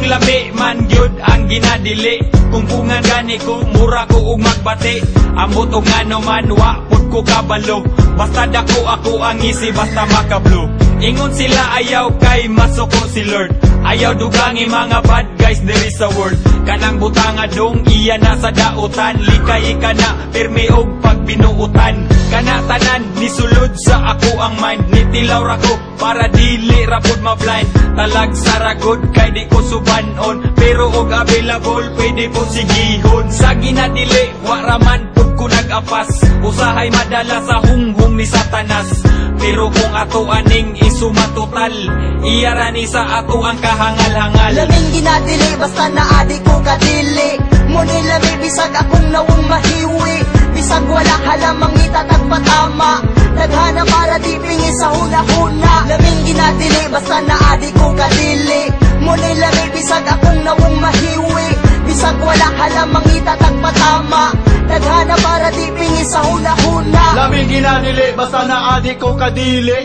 Nganong lami man gyud ang ginadili, kung bungan gani ko mura ko ug magbati. Ambot og ngano man wa pud ko kabalo, basta dako ako ang isi basta makablo. Ingon sila ayaw kay masuko si Lord, ayaw dugangi mga bad guys there is a word. Kanang butanga dong iya na sa dautan, likay ka na pirmi og pagbinuutan. Kana tanan nisulod sa ako ang mind, nitilaw ra ko para dili ra pud ma-blind. Talag saragod kay di ko subanon, pero og available pwede po sigihon. Sa ginadili wa raman pud ko nag-apas, usahay madala sa hunghong ni Satanas. Pero kung ato aning isumatotal, iyarani sa ato ang kahangal-hangal. Laming ginadili basta naadi ko kadili, muni lami bisag akong nawong mahiwi. Bisag wala halamang itatag patama, naghana para di pingi sa huna-huna. Laming ginadili basta naadi ko kadili, muni lami bisag akong nawong mahiwi. Bisag wala halamang itatag patama, naghana para di pingi sa huna-huna. Laming ginadili basta naadi ko kadili,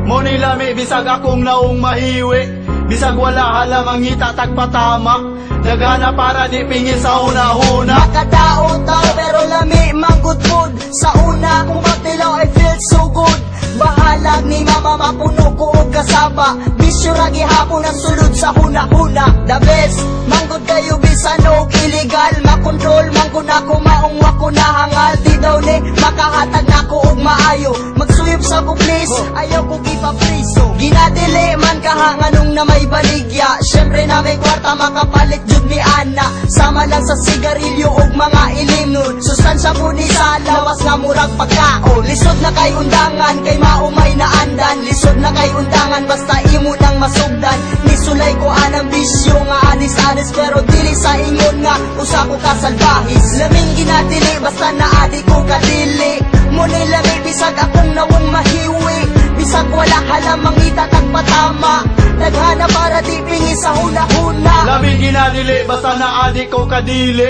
muni lami bisag akong naong mahiwi. Bisag wala halamang itatag patama, naghana para di pingi sa huna-huna. Makadao tao pero lami magudpod, sa una kung magtilaw I feel so good. Bahalag ni mama mapuno ko og kasaba, bisyo ra gihapon ang sulod sa huna-huna. The best manggod kayo bisan og illegal, makontrol manggod ako maong wa ko nahangal. Di daw ni makahatag nako og maayo, magsuyop sa kublis ayaw ko gipapriso. Ginadili man kahanganong na may baligya, syempre na may kwarta makapalit jud ni ana. Sama lang sa sigarilyo og mga ilimnon, sustansya po ni sa lawas nga murag pagkaon. Lisod na kay undangan kay maumay na andan, lisod na kay undangan basta imo nang masugdan. Nisulay ko anang bisyo nga anis-anis, pero dili sa ingon nga usa ko kasalbahis. Laming ginadili basta naadi ko kadili, muni lami bisag akong nawong mahiwi. Bisag wala halamang itatag patama, naghana para di pingi sa huna-huna. Laming ginadili basta naadi ko kadili,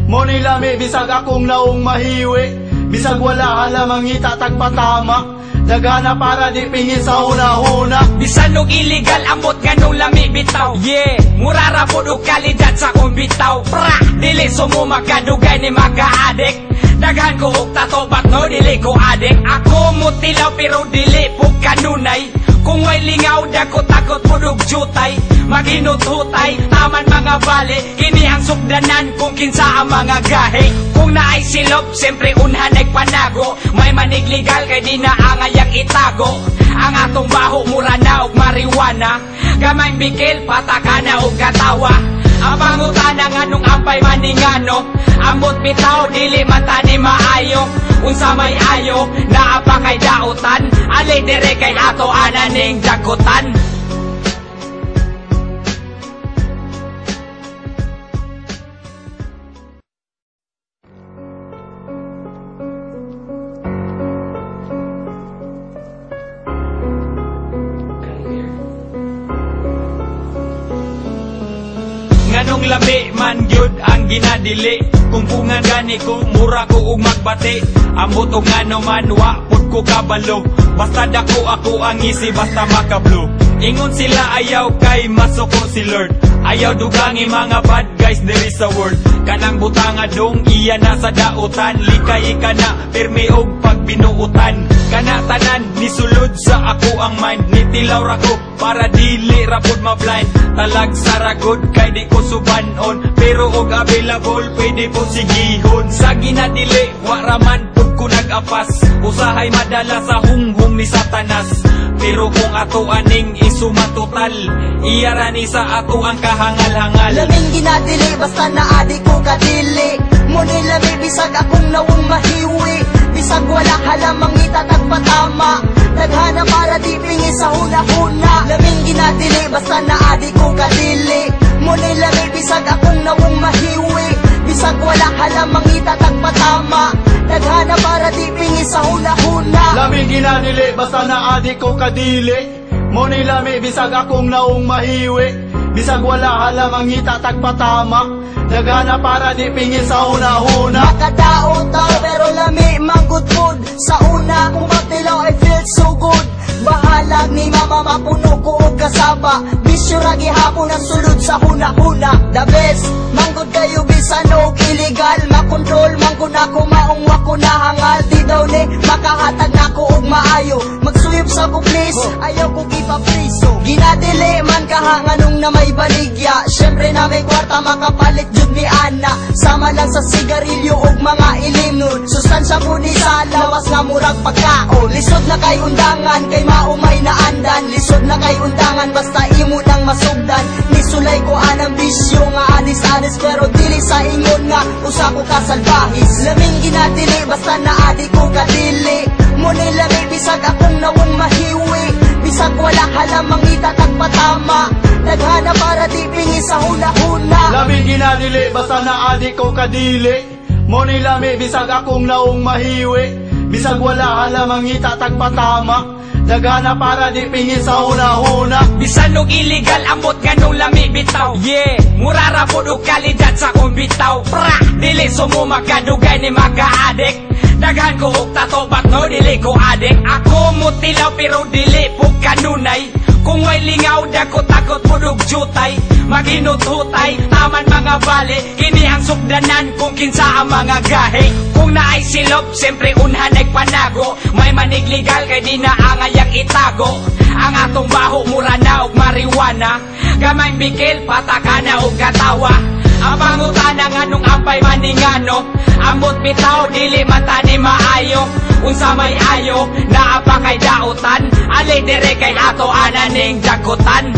muni lami bisag akong naong mahiwi. Bisag wala halamang itatag patama, naghana para di pingi sa huna-huna. Bisan og illegal amot nganong lami bitaw, yeah, murara pud og kalidad sa kong bitaw. Pra, dili sumo makadugay ni maka-adik, daghan ko og tato but no dili ko adik. Ako mutilaw pero dili pud kanunay, kung may lingaw dako takot pud og jutay. Maginututay taman mga bali, kini ang sugdanan kung kinsa ang mga gahe. Kung naay silop siyempre unhan nagpanago, may manigligal kay di na angayang itago. Ang atong baho mura na og marijuana, gamay bikil patakana og katawa. Ang pangutana nga nung ampay maningano, ambot bitaw dili matani maayo. Unsa may ayo naa pa kay dautan, ali dire kay ato ananing dagutan. Nganong lami man gyud ang ginadili, kung bungan gani ko mura ko ug magbati. Ambot og ngano man wa pud ko kabalo, basta dako ako ang isi basta makablo. Ingon sila ayaw kay masuko si Lord, ayaw dugangi mga bad guys there is a word. Kanang butanga dong iya na sa dautan, likay ka na pirmi og pagbinuutan. Kana tanan nisulod sa ako ang mind, nitilaw ra ko para dili ra pud ma-blind. Talag saragod kay di ko subanon, pero og available pwede po sigihon. Sa ginadili wa raman pud ko nag-apas, usahay madala sa hunghong ni Satanas. Pero kung ato aning isumatotal, iyarani sa ato ang kahangal-hangal. Laming ginadili basta naadi ko kadili, muni lami bisag akong nawong mahiwi. Bisag wala halamang itatag patama, naghana para di pingi sa huna-huna. Laming ginadili basta naadi ko kadili, muni lami bisag akong nawong mahiwi. Bisag wala halamang itatag patama, naghana para di pingi sa huna-huna. Laming ginadili basta naadi ko kadili, muni lami bisag akong naong mahiwi. Bisag wala halamang itatag patama, naghana para di pingi sa huna-huna. Makadao tao pero lami magudpod, sa una kung magtilaw I feel so good. Bahalag ni mama mapuno ko og kasaba, bisyo bisyo ra gihapon ang sulod sa huna-huna. The best, manggod kayo bisan og illegal, makontrol manggod ako maong wako nahangal. Di daw ni makahatag nako og maayo, magsuyop sa kublis, ayaw ko gipapriso. Ginadili man kahanganong na may baligya, syempre na may kwarta makapalit jud ni ana. Sama lang sa sigarilyo og mga ilim nun, sustansya mo ni sa lawas nga murag pagkaon. Lisod na kay undangan, kay maumay na andan. Lisod na kay undangan, basta imo nang masugdan. Nisulay ko anang bisyo nga anis-anis, pero dili sa ingon nga usa ko kasalbahis. Laming ginadili, basta naadi ko kadili. Muni lami bisag akong nawong mahiwi, bisag wala halamang itatag patama. Naghana para di pingi sa huna-huna. Lamig ginadili, basta naadi ko kadili. Muni lami bisag akong naong mahiwi, bisag wala halamang itatag patama. Naghana para di pingi sa huna-huna. Bisan og illegal amot ganong lami bitaw. Yeah, murara po og kalidad sa kong bitaw. Pra, dili sumo makadugay ni maka-adik. Daghan ko og tato but no dili ko adik. Ako mutilaw pero dili po kanunay. Kung may lingaw dako takot po og jutay. Maginututay, taman mga bali. Kini ang sugdanan kung kinsa ang mga gahe. Kung naay silop, siyempre unhan ay panago. May manig legal kay di na angayang itago. Ang atong baho mura na og marijuana. Gamay bikil, patakana og katawa. Ang pangutana nga nung ampay maningano. Amot bitaw, dili mata ni maayo. Unsa may ayo, naapa kay dautan. Ali dire kay ato ananing jagutan.